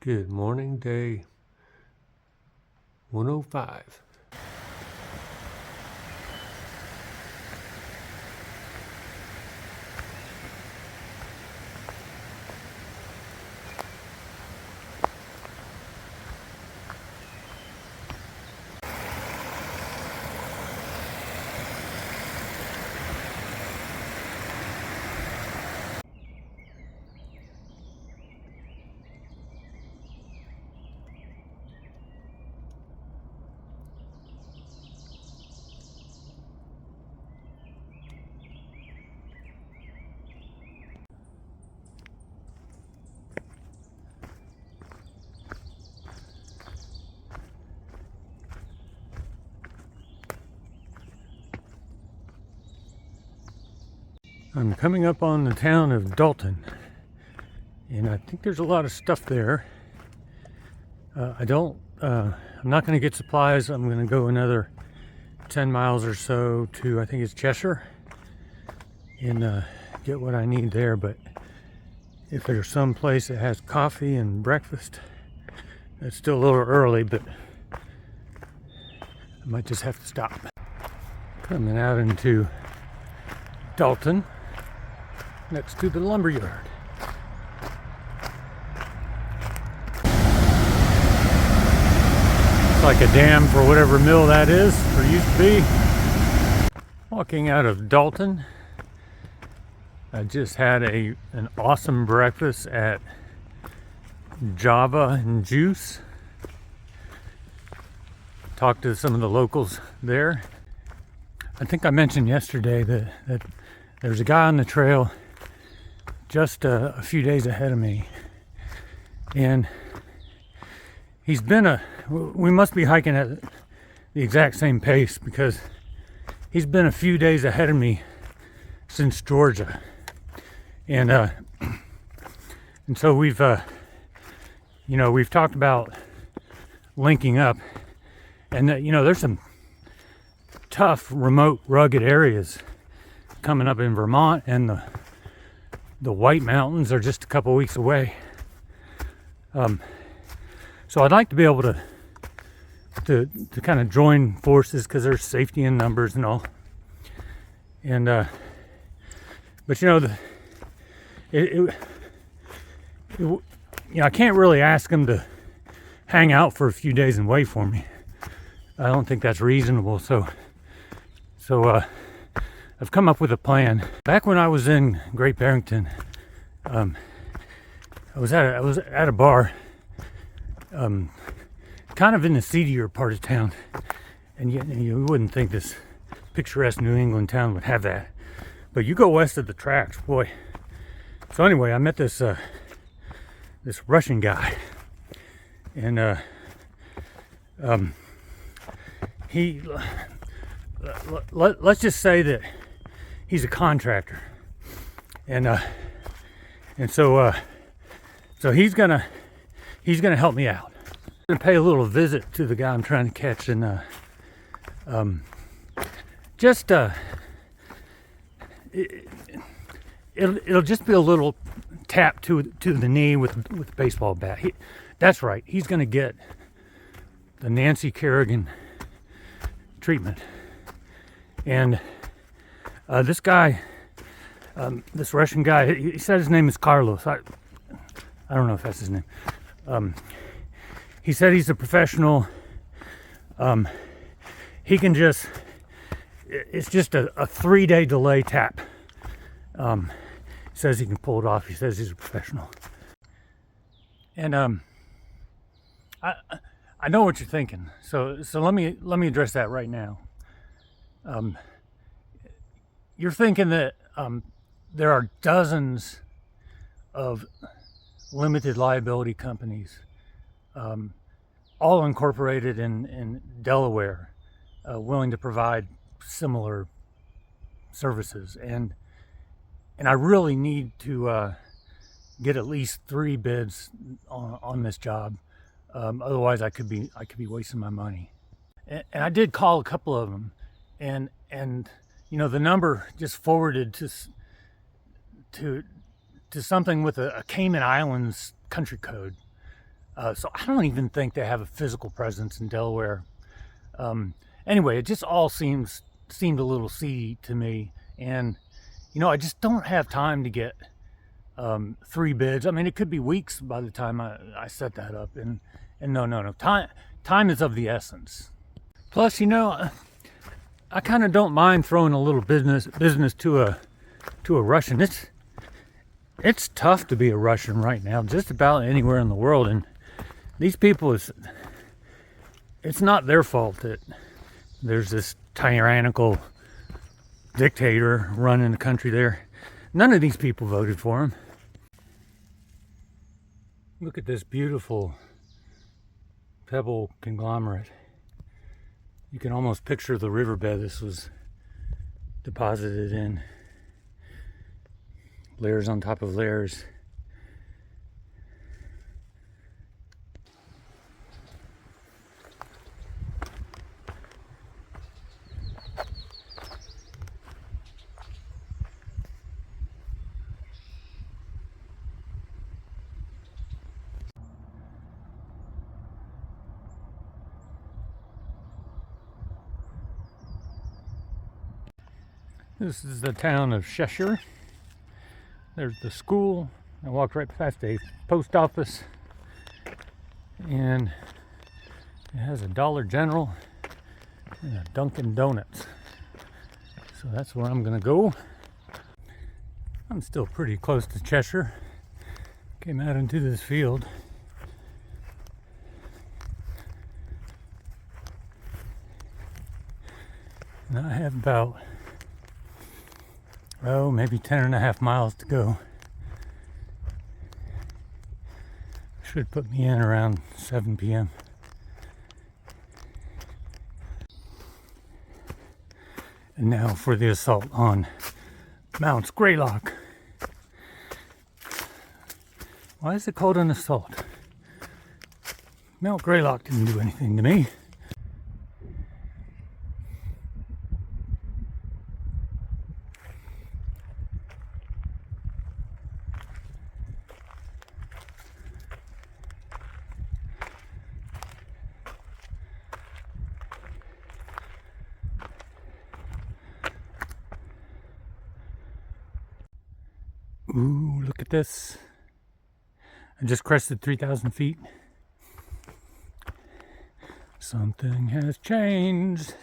Good morning, day 105. I'm coming up on the town of Dalton, and I think there's a lot of stuff there. I'm not going to get supplies. I'm going to go another 10 miles or so to, I think it's Cheshire, and get what I need there. But if there's some place that has coffee and breakfast, it's still a little early, but I might just have to stop. Coming out into Dalton, next to the lumber yard. It's like a dam for whatever mill that is, or used to be. Walking out of Dalton, I just had an awesome breakfast at Java and Juice. Talked to some of the locals there. I think I mentioned yesterday that there's a guy on the trail just a few days ahead of me, and we must be hiking at the exact same pace, because he's been a few days ahead of me since Georgia, and so we've talked about linking up, and there's some tough, remote, rugged areas coming up in Vermont, and the White Mountains are just a couple weeks away. So I'd like to be able to kind of join forces, because there's safety in numbers and all. And but I can't really ask them to hang out for a few days and wait for me. I don't think that's reasonable. So I've come up with a plan. Back when I was in Great Barrington, I was at a bar, kind of in the seedier part of town, and you wouldn't think this picturesque New England town would have that, but you go west of the tracks, boy. So anyway, I met this Russian guy, and let's just say that he's a contractor, and so he's gonna help me out. I'm gonna pay a little visit to the guy I'm trying to catch, and it'll just be a little tap to the knee with a baseball bat. That's right, he's gonna get the Nancy Kerrigan treatment. And this guy, this Russian guy, he said his name is Carlos. I don't know if that's his name. He said he's a professional. He can it's just a 3-day delay tap. He says he can pull it off. He says he's a professional. And I know what you're thinking. So let me address that right now. You're thinking that there are dozens of limited liability companies, all incorporated in Delaware, willing to provide similar services, and I really need to get at least 3 bids on this job. Otherwise, I could be wasting my money. And I did call a couple of them, and the number just forwarded to something with a Cayman Islands country code. So I don't even think they have a physical presence in Delaware. Anyway, it just all seemed a little seedy to me, and I just don't have time to get 3 bids. I mean, it could be weeks by the time I set that up, and no, time is of the essence. Plus, I kind of don't mind throwing a little business to a Russian. It's tough to be a Russian right now, just about anywhere in the world, and these people, it's not their fault that there's this tyrannical dictator running the country there. None of these people voted for him. Look at this beautiful pebble conglomerate. You can almost picture the riverbed this was deposited in. Layers on top of layers. This is the town of Cheshire. There's the school. I walked right past a post office, and it has a Dollar General and a Dunkin' Donuts. So that's where I'm gonna go. I'm still pretty close to Cheshire. Came out into this field. And I have about maybe 10.5 miles to go. Should put me in around 7 p.m. And now for the assault on Mount Greylock. Why is it called an assault? Mount Greylock didn't do anything to me. Ooh, look at this. I just crested 3,000 feet. Something has changed.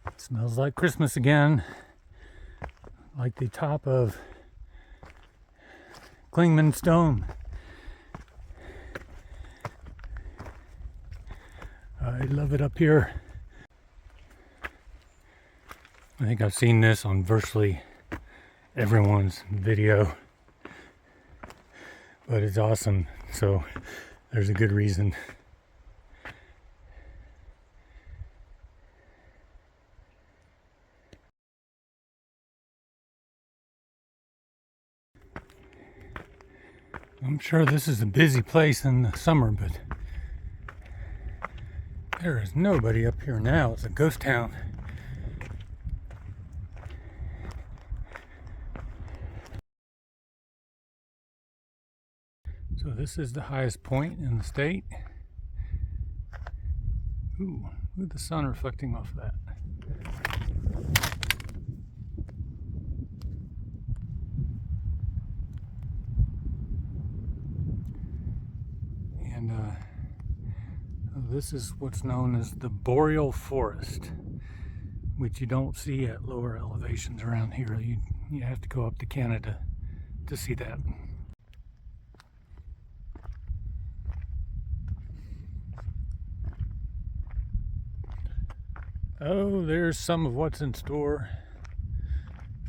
It smells like Christmas again. Like the top of Clingman's Dome. I love it up here. I think I've seen this on virtually everyone's video, but it's awesome, so there's a good reason. I'm sure this is a busy place in the summer, but there is nobody up here now. It's a ghost town. So this is the highest point in the state. Ooh, look at the sun reflecting off that. And this is what's known as the boreal forest, which you don't see at lower elevations around here. You have to go up to Canada to see that. Oh, there's some of what's in store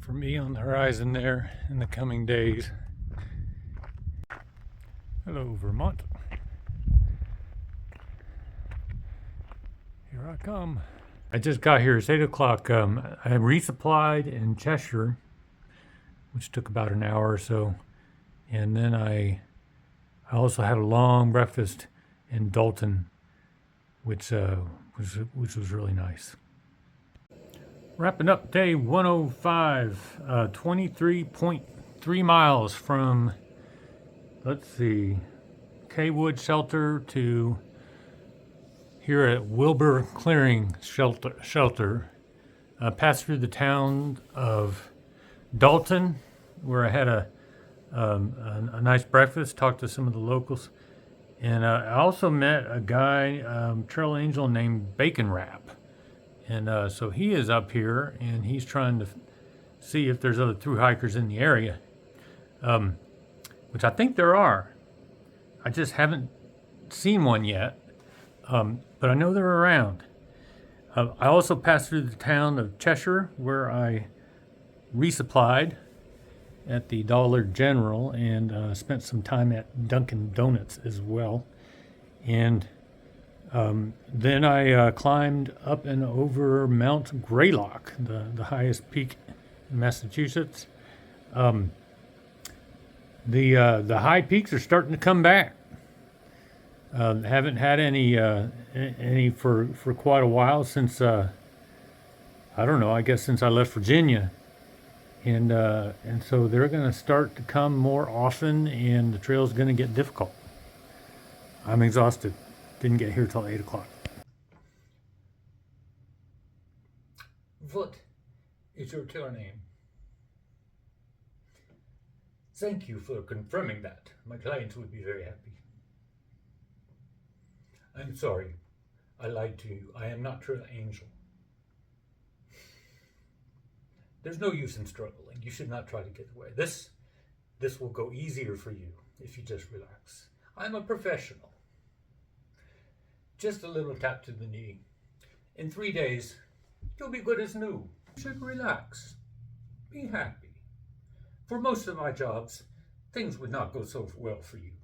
for me on the horizon there in the coming days. Hello, Vermont. Here I come. I just got here. It's 8 o'clock. I resupplied in Cheshire, which took about an hour or so. And then I also had a long breakfast in Dalton, which was really nice. Wrapping up day 105, 23.3 miles from, let's see, Haywood Shelter to here at Wilbur Clearing Shelter. Passed through the town of Dalton, where I had a nice breakfast, talked to some of the locals, and I also met a guy, trail angel named Bacon Wrap, and so he is up here and he's trying to see if there's other thru hikers in the area, which I think there are. I just haven't seen one yet, but I know they're around. I also passed through the town of Cheshire, where I resupplied at the Dollar General and spent some time at Dunkin' Donuts as well. And then I climbed up and over Mount Greylock, the highest peak in Massachusetts. The high peaks are starting to come back. Haven't had any for quite a while since I don't know. I guess since I left Virginia, and so they're going to start to come more often, and the trail's going to get difficult. I'm exhausted. Didn't get here till 8 o'clock. What is your tail name? Thank you for confirming that. My clients would be very happy. I'm sorry. I lied to you. I am not Trail Angel. There's no use in struggling. You should not try to get away. This will go easier for you if you just relax. I'm a professional. Just a little tap to the knee. In 3 days, you'll be good as new. You should relax. Be happy. For most of my jobs, things would not go so well for you.